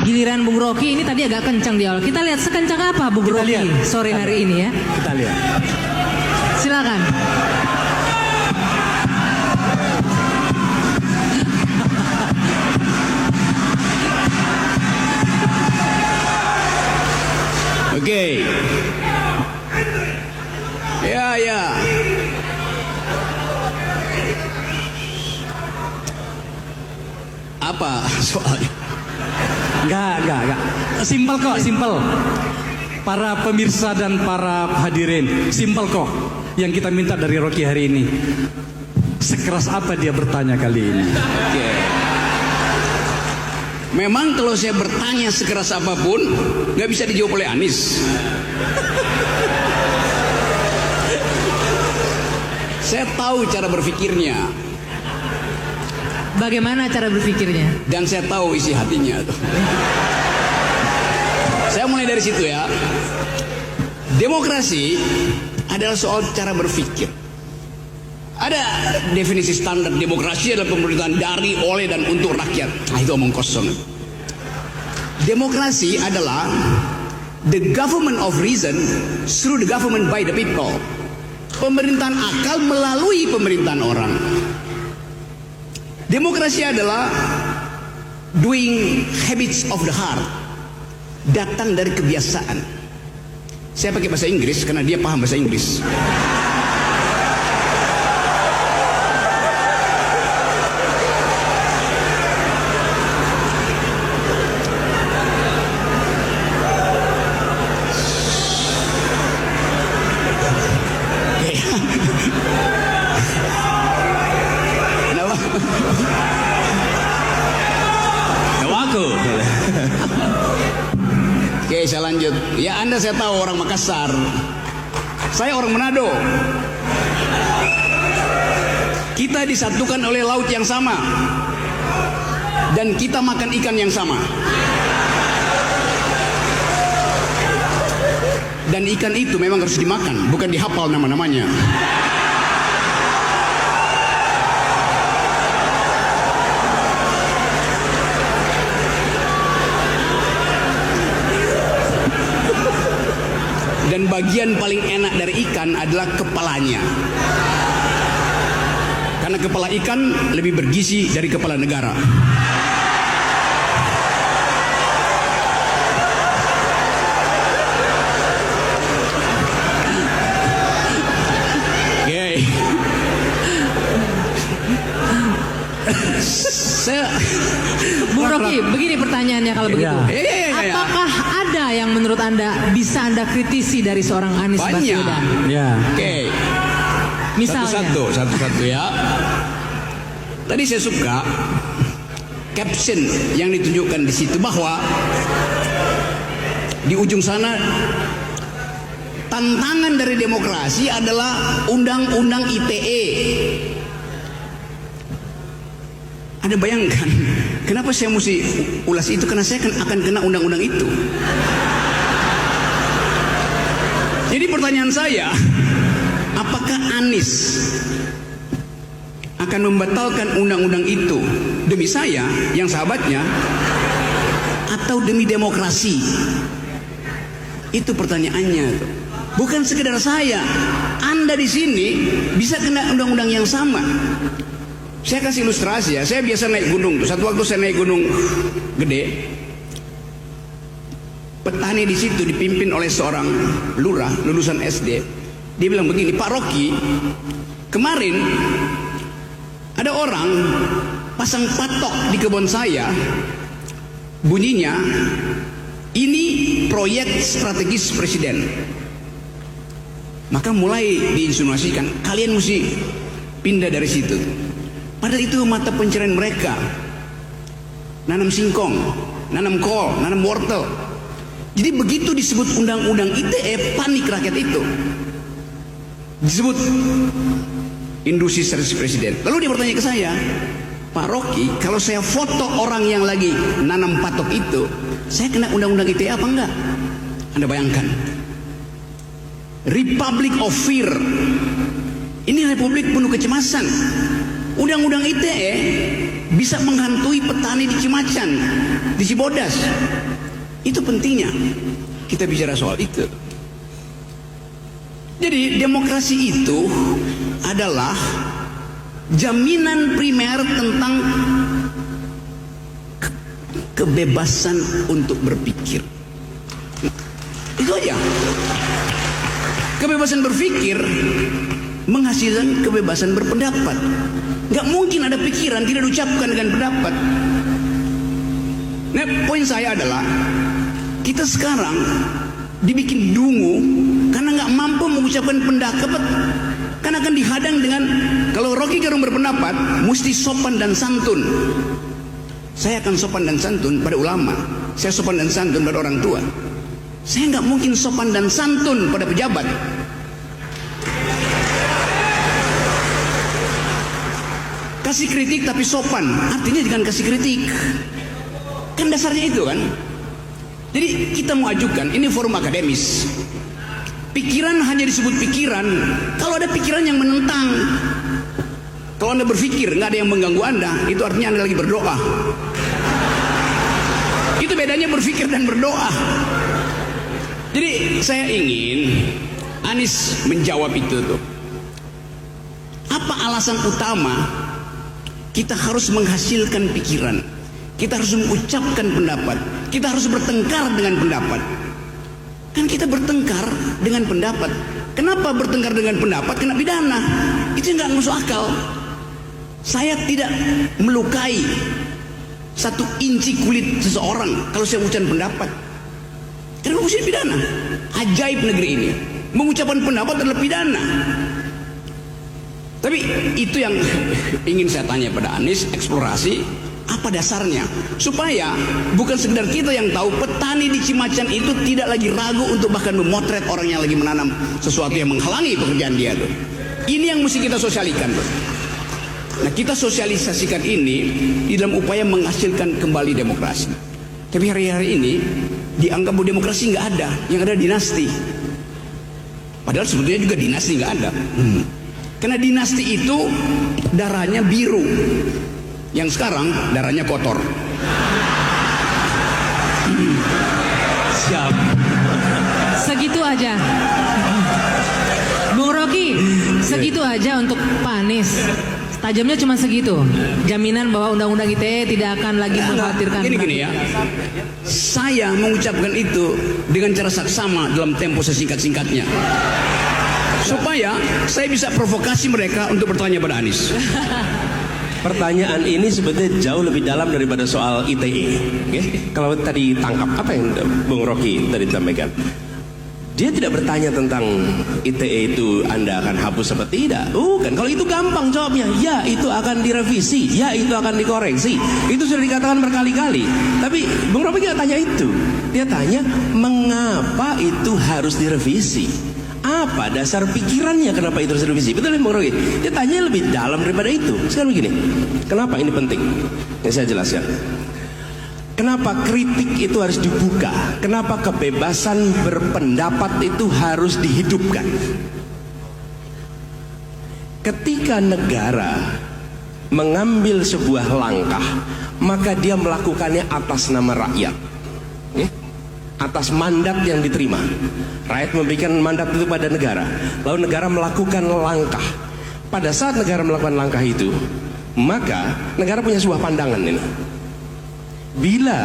Giliran Bung Rocky ini tadi agak kencang di awal. Kita lihat sekencang apa Bung Rocky sore hari ini ya. Kita lihat. Silakan. Oke. Ya. Apa soalnya? Enggak. Simpel kok, simpel. Para pemirsa dan para hadirin, simpel kok. Yang kita minta dari Rocky hari ini. Sekeras apa dia bertanya kali ini? Oke. Memang kalau saya bertanya sekeras apapun, nggak bisa dijawab oleh Anies. Saya tahu cara berpikirnya. Bagaimana cara berpikirnya? Dan saya tahu isi hatinya. Saya mulai dari situ ya. Demokrasi adalah soal cara berpikir. Ada definisi standar demokrasi adalah pemerintahan dari, oleh, dan untuk rakyat. Nah, itu omong kosong. Demokrasi adalah the government of reason through the government by the people. Pemerintahan akal melalui pemerintahan orang. Demokrasi adalah doing habits of the heart. Datang dari kebiasaan. Saya pakai bahasa Inggris karena dia paham bahasa Inggris. Oke, saya lanjut. Ya, Anda saya tahu orang Makassar. Saya orang Manado. Kita disatukan oleh laut yang sama. Dan kita makan ikan yang sama. Dan ikan itu memang harus dimakan, bukan dihafal nama-namanya. Dan bagian paling enak dari ikan adalah kepalanya. Karena kepala ikan lebih bergizi dari kepala negara. Oke. Bung Rocky, begini pertanyaannya kalau begitu. Ya. Apakah ada yang menurut Anda bisa Anda kritisi dari seorang Anies Baswedan? Ya. Oke. Misalnya. Satu-satu ya. Tadi saya suka caption yang ditunjukkan di situ bahwa di ujung sana tantangan dari demokrasi adalah undang-undang ITE. Anda bayangkan, kenapa saya mesti ulas itu? Karena saya akan kena undang-undang itu. Jadi pertanyaan saya, apakah Anies akan membatalkan undang-undang itu demi saya, yang sahabatnya, atau demi demokrasi? Itu pertanyaannya. Bukan sekedar saya, Anda di sini bisa kena undang-undang yang sama. Saya kasih ilustrasi ya. Saya biasa naik gunung tuh. Satu waktu saya naik gunung gede. Petani di situ dipimpin oleh seorang lurah lulusan SD. Dia bilang begini, Pak Rocky, kemarin ada orang pasang patok di kebun saya. Bunyinya, ini proyek strategis presiden. Maka mulai diinsinuasikan, kalian mesti pindah dari situ. Padahal itu mata pencarian mereka. Nanam singkong, nanam kol, nanam wortel. Jadi begitu disebut undang-undang ITE, panik rakyat itu. Disebut industri strategis presiden. Lalu dia bertanya ke saya, Pak Rocky, kalau saya foto orang yang lagi nanam patok itu, saya kena undang-undang ITE apa enggak? Anda bayangkan. Republic of Fear. Ini republik penuh kecemasan. Undang-undang ITE bisa menghantui petani di Cimacan, di Cibodas. Itu pentingnya kita bicara soal itu. Jadi demokrasi itu adalah jaminan primer tentang kebebasan untuk berpikir. Itu aja. Kebebasan berpikir menghasilkan kebebasan berpendapat. Gak mungkin ada pikiran tidak diucapkan dengan pendapat. Nah, poin saya adalah kita sekarang dibikin dungu karena gak mampu mengucapkan pendapat. Karena akan dihadang dengan, kalau Rocky Gerung berpendapat mesti sopan dan santun. Saya akan sopan dan santun pada ulama. Saya sopan dan santun pada orang tua. Saya gak mungkin sopan dan santun pada pejabat. Kasih kritik tapi sopan, artinya jangan kasih kritik. Kan dasarnya itu kan. Jadi kita mau ajukan, ini forum akademis. Pikiran hanya disebut pikiran kalau ada pikiran yang menentang. Kalau Anda berpikir nggak ada yang mengganggu Anda, itu artinya Anda lagi berdoa. Itu bedanya berpikir dan berdoa. Jadi saya ingin Anies menjawab itu tuh. Apa alasan utama kita harus menghasilkan pikiran? Kita harus mengucapkan pendapat. Kita harus bertengkar dengan pendapat. Kan kita bertengkar dengan pendapat. Kenapa bertengkar dengan pendapat? Kena pidana. Itu nggak masuk akal. Saya tidak melukai 1 inci kulit seseorang kalau saya mengucapkan pendapat. Karena mesti pidana. Ajaib negeri ini. Mengucapkan pendapat adalah pidana. Tapi itu yang ingin saya tanya pada Anies, eksplorasi apa dasarnya, supaya bukan sekedar kita yang tahu, petani di Cimacan itu tidak lagi ragu untuk bahkan memotret orang yang lagi menanam sesuatu yang menghalangi pekerjaan dia tuh. Ini yang mesti kita sosialisasikan tuh. Nah, kita sosialisasikan ini di dalam upaya menghasilkan kembali demokrasi. Tapi hari-hari ini dianggap bahwa demokrasi nggak ada, yang ada dinasti. Padahal sebetulnya juga dinasti nggak ada. Karena dinasti itu darahnya biru, yang sekarang darahnya kotor. Siap. Segitu aja. Bung Rocky, segitu aja untuk Pak Anies. Tajamnya cuma segitu. Jaminan bahwa undang-undang ITE tidak akan lagi mengkhawatirkan. Gini ya. Saya mengucapkan itu dengan cara saksama dalam tempo sesingkat-singkatnya. Supaya saya bisa provokasi mereka untuk bertanya pada Anies. Pertanyaan ini sebetulnya jauh lebih dalam daripada soal ITE. Okay? Kalau tadi tangkap apa yang Bung Rocky tadi sampaikan, dia tidak bertanya tentang ITE itu Anda akan hapus apa tidak. Kan kalau itu gampang jawabnya, ya itu akan direvisi, ya itu akan dikoreksi. Itu sudah dikatakan berkali-kali. Tapi Bung Rocky nggak tanya itu. Dia tanya mengapa itu harus direvisi. Apa dasar pikirannya kenapa itu harus direvisi? Betul ya Bung Rocky? Dia tanya lebih dalam daripada itu. Sekarang begini, kenapa ini penting? Yang saya jelaskan. Kenapa kritik itu harus dibuka? Kenapa kebebasan berpendapat itu harus dihidupkan? Ketika negara mengambil sebuah langkah, maka dia melakukannya atas nama rakyat. Atas mandat yang diterima. Rakyat memberikan mandat itu pada negara. Lalu negara melakukan langkah. Pada saat negara melakukan langkah itu, maka negara punya sebuah pandangan ini. Bila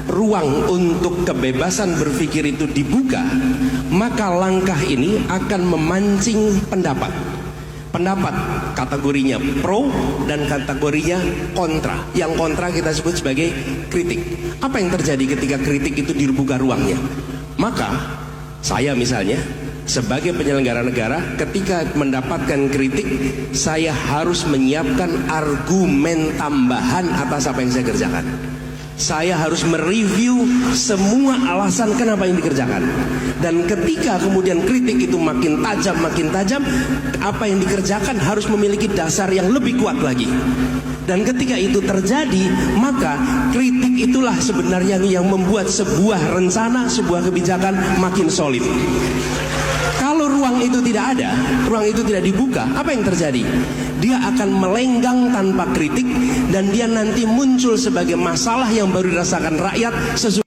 ruang untuk kebebasan berpikir itu dibuka, maka langkah ini akan memancing pendapat. Pendapat kategorinya pro dan kategorinya kontra. Yang kontra kita sebut sebagai kritik. Apa yang terjadi ketika kritik itu dibuka ruangnya? Maka saya misalnya sebagai penyelenggara negara, ketika mendapatkan kritik, saya harus menyiapkan argumen tambahan atas apa yang saya kerjakan. Saya harus mereview semua alasan kenapa yang dikerjakan. Dan ketika kemudian kritik itu makin tajam, apa yang dikerjakan harus memiliki dasar yang lebih kuat lagi. Dan ketika itu terjadi, maka kritik itulah sebenarnya yang membuat sebuah rencana, sebuah kebijakan makin solid. Kalau ruang itu tidak ada, ruang itu tidak dibuka, apa yang terjadi? Dia akan melenggang tanpa kritik, dan dia nanti muncul sebagai masalah yang baru dirasakan rakyat sesuai